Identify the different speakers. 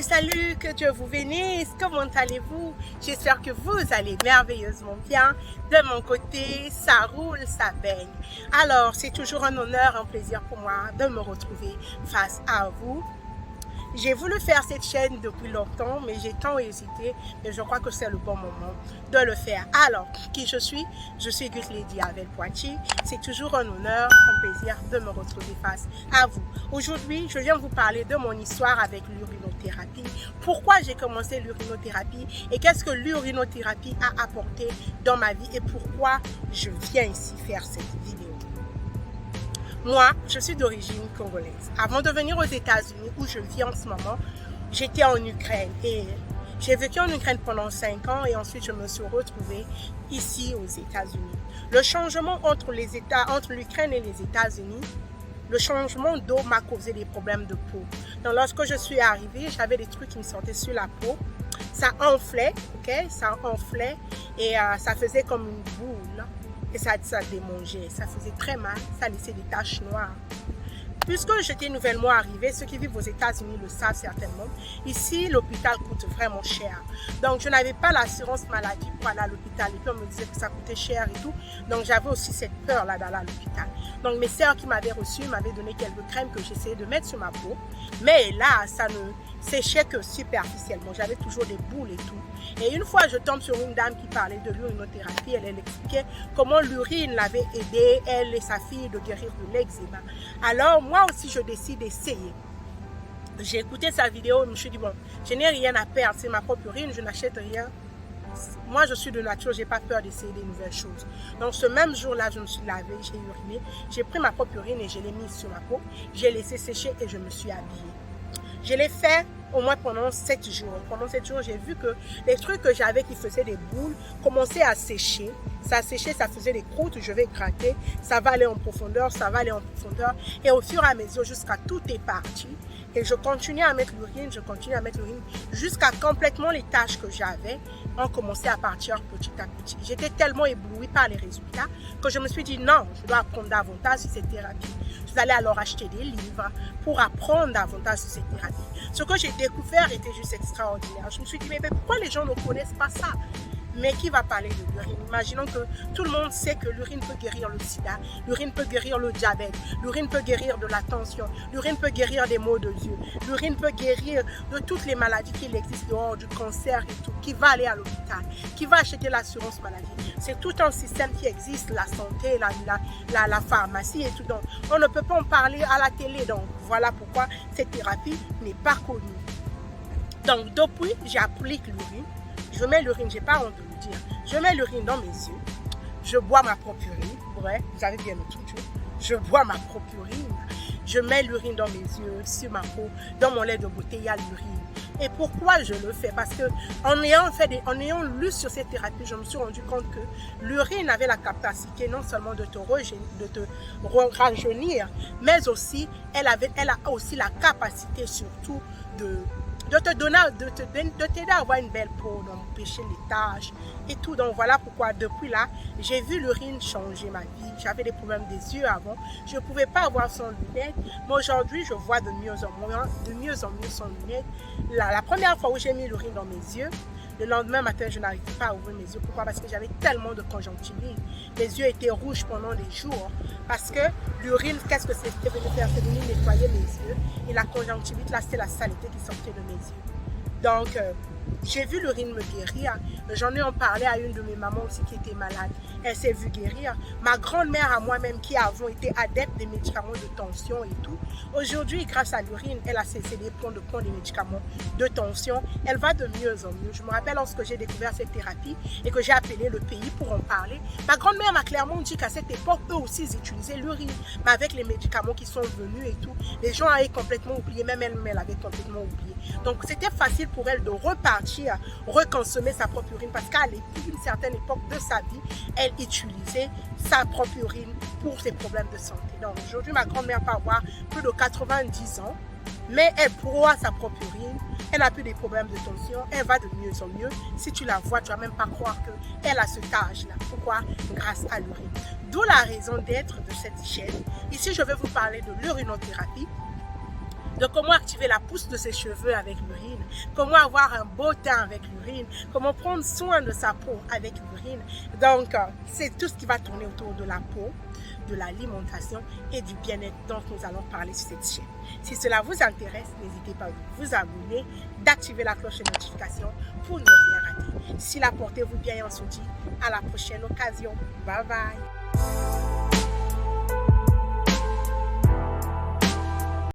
Speaker 1: Salut, que Dieu vous bénisse. Comment allez-vous? J'espère que vous allez merveilleusement bien. De mon côté, ça roule, ça baigne. Alors, c'est toujours un honneur, un plaisir pour moi de me retrouver face à vous. J'ai voulu faire cette chaîne depuis longtemps, mais j'ai tant hésité, mais je crois que c'est le bon moment de le faire. Alors, qui je suis? Je suis Gus Lady Avel Poitiers. C'est toujours un honneur, un plaisir de me retrouver face à vous. Aujourd'hui, je viens vous parler de mon histoire avec l'urinothérapie. Pourquoi j'ai commencé l'urinothérapie et qu'est-ce que l'urinothérapie a apporté dans ma vie et pourquoi je viens ici faire cette vidéo. Moi, je suis d'origine congolaise. Avant de venir aux États-Unis, où je vis en ce moment, j'étais en Ukraine. Et j'ai vécu en Ukraine pendant 5 ans et ensuite je me suis retrouvée ici aux États-Unis. Le changement entre l'Ukraine et les États-Unis, le changement d'eau m'a causé des problèmes de peau. Donc lorsque je suis arrivée, j'avais des trucs qui me sortaient sur la peau. Ça enflait, ok? Ça enflait et ça faisait comme une boule. Et ça démangeait, ça faisait très mal, ça laissait des taches noires. Puisque j'étais nouvellement arrivée, ceux qui vivent aux États-Unis le savent certainement, ici l'hôpital coûte vraiment cher. Donc je n'avais pas l'assurance maladie pour aller à l'hôpital et puis on me disait que ça coûtait cher et tout. Donc j'avais aussi cette peur là d'aller à l'hôpital. Donc mes sœurs qui m'avaient reçue m'avaient donné quelques crèmes que j'essayais de mettre sur ma peau. Mais là, ça ne séchait que superficiellement. J'avais toujours des boules et tout. Et une fois, je tombe sur une dame qui parlait de l'urinothérapie. Elle expliquait comment l'urine l'avait aidé, elle et sa fille, de guérir de l'eczéma. Alors, moi aussi, je décide d'essayer. J'ai écouté sa vidéo et je me suis dit, bon, je n'ai rien à perdre. C'est ma propre urine, je n'achète rien. Moi, je suis de nature, je n'ai pas peur d'essayer des nouvelles choses. Donc, ce même jour-là, je me suis lavée, j'ai uriné. J'ai pris ma propre urine et je l'ai mise sur ma peau. J'ai laissé sécher et je me suis habillée. Je l'ai fait au moins pendant 7 jours. Pendant 7 jours, j'ai vu que les trucs que j'avais qui faisaient des boules commençaient à sécher. Ça séchait, ça faisait des croûtes, je vais gratter. Ça va aller en profondeur, ça va aller en profondeur. Et au fur et à mesure, jusqu'à tout est parti. Et je continue à mettre l'urine, jusqu'à complètement les taches que j'avais ont commencé à partir petit à petit. J'étais tellement éblouie par les résultats que je me suis dit non, je dois apprendre davantage sur cette thérapie. Je suis allée alors acheter des livres pour apprendre davantage sur cette thérapie. Ce que j'ai découvert était juste extraordinaire. Je me suis dit, mais pourquoi les gens ne connaissent pas ça? Mais qui va parler de l'urine? Imaginons que tout le monde sait que l'urine peut guérir le sida, l'urine peut guérir le diabète, l'urine peut guérir de la tension, l'urine peut guérir des maux de yeux, l'urine peut guérir de toutes les maladies qui existent dehors, du cancer et tout, qui va aller à l'hôpital, qui va acheter l'assurance maladie. C'est tout un système qui existe, la santé, la pharmacie et tout. Donc, on ne peut pas en parler à la télé. Donc, voilà pourquoi cette thérapie n'est pas connue. Donc, depuis, j'applique l'urine. Je mets l'urine, je n'ai pas honte de le dire. Je mets l'urine dans mes yeux. Je bois ma propre urine. Ouais, vous avez bien entendu. Je bois ma propre urine. Je mets l'urine dans mes yeux, sur ma peau, dans mon lait de beauté, il y a l'urine. Et pourquoi je le fais? Parce que en ayant lu sur cette thérapie, je me suis rendu compte que l'urine avait la capacité non seulement de te rajeunir, mais aussi, elle a aussi la capacité surtout de t'aider à avoir une belle peau, d'empêcher les taches et tout. Donc voilà pourquoi depuis là, j'ai vu l'urine changer ma vie. J'avais des problèmes des yeux avant. Je ne pouvais pas avoir sans lunettes. Mais aujourd'hui, je vois de mieux en mieux sans lunettes. La première fois où j'ai mis l'urine dans mes yeux, le lendemain matin, je n'arrivais pas à ouvrir mes yeux. Pourquoi? Parce que j'avais tellement de conjonctivite. Les yeux étaient rouges pendant des jours. Parce que l'urine, qu'est-ce que c'était venu faire? C'est venu nettoyer mes yeux. Et la conjonctivite, là, c'était la saleté qui sortait de mes yeux. Donc, j'ai vu l'urine me guérir. J'en ai en parlé à une de mes mamans aussi qui était malade. Elle s'est vue guérir. Ma grand-mère à moi-même qui avons été adepte des médicaments de tension et tout. Aujourd'hui, grâce à l'urine, elle a cessé de prendre des médicaments de tension. Elle va de mieux en mieux. Je me rappelle lorsque j'ai découvert cette thérapie et que j'ai appelé le pays pour en parler. Ma grand-mère m'a clairement dit qu'à cette époque, eux aussi, ils utilisaient l'urine. Mais avec les médicaments qui sont venus et tout, les gens avaient complètement oublié. Même elle avait complètement oublié. Donc, c'était facile pour elle de repartir, reconsommer sa propre urine parce qu'à une certaine époque de sa vie, elle utilisait sa propre urine pour ses problèmes de santé. Donc aujourd'hui, ma grand-mère peut avoir plus de 90 ans, mais elle broie sa propre urine, elle n'a plus des problèmes de tension, elle va de mieux en mieux. Si tu la vois, tu ne vas même pas croire qu'elle a cet âge-là. Pourquoi? Grâce à l'urine. D'où la raison d'être de cette chaîne. Ici, je vais vous parler de l'urinothérapie. de comment activer la pousse de ses cheveux avec l'urine, comment avoir un beau teint avec l'urine, comment prendre soin de sa peau avec l'urine. Donc, c'est tout ce qui va tourner autour de la peau, de l'alimentation et du bien-être dont nous allons parler sur cette chaîne. Si cela vous intéresse, n'hésitez pas à vous abonner, d'activer la cloche de notification pour ne rien rater. Si la portez-vous bien et on se dit à la prochaine occasion. Bye bye.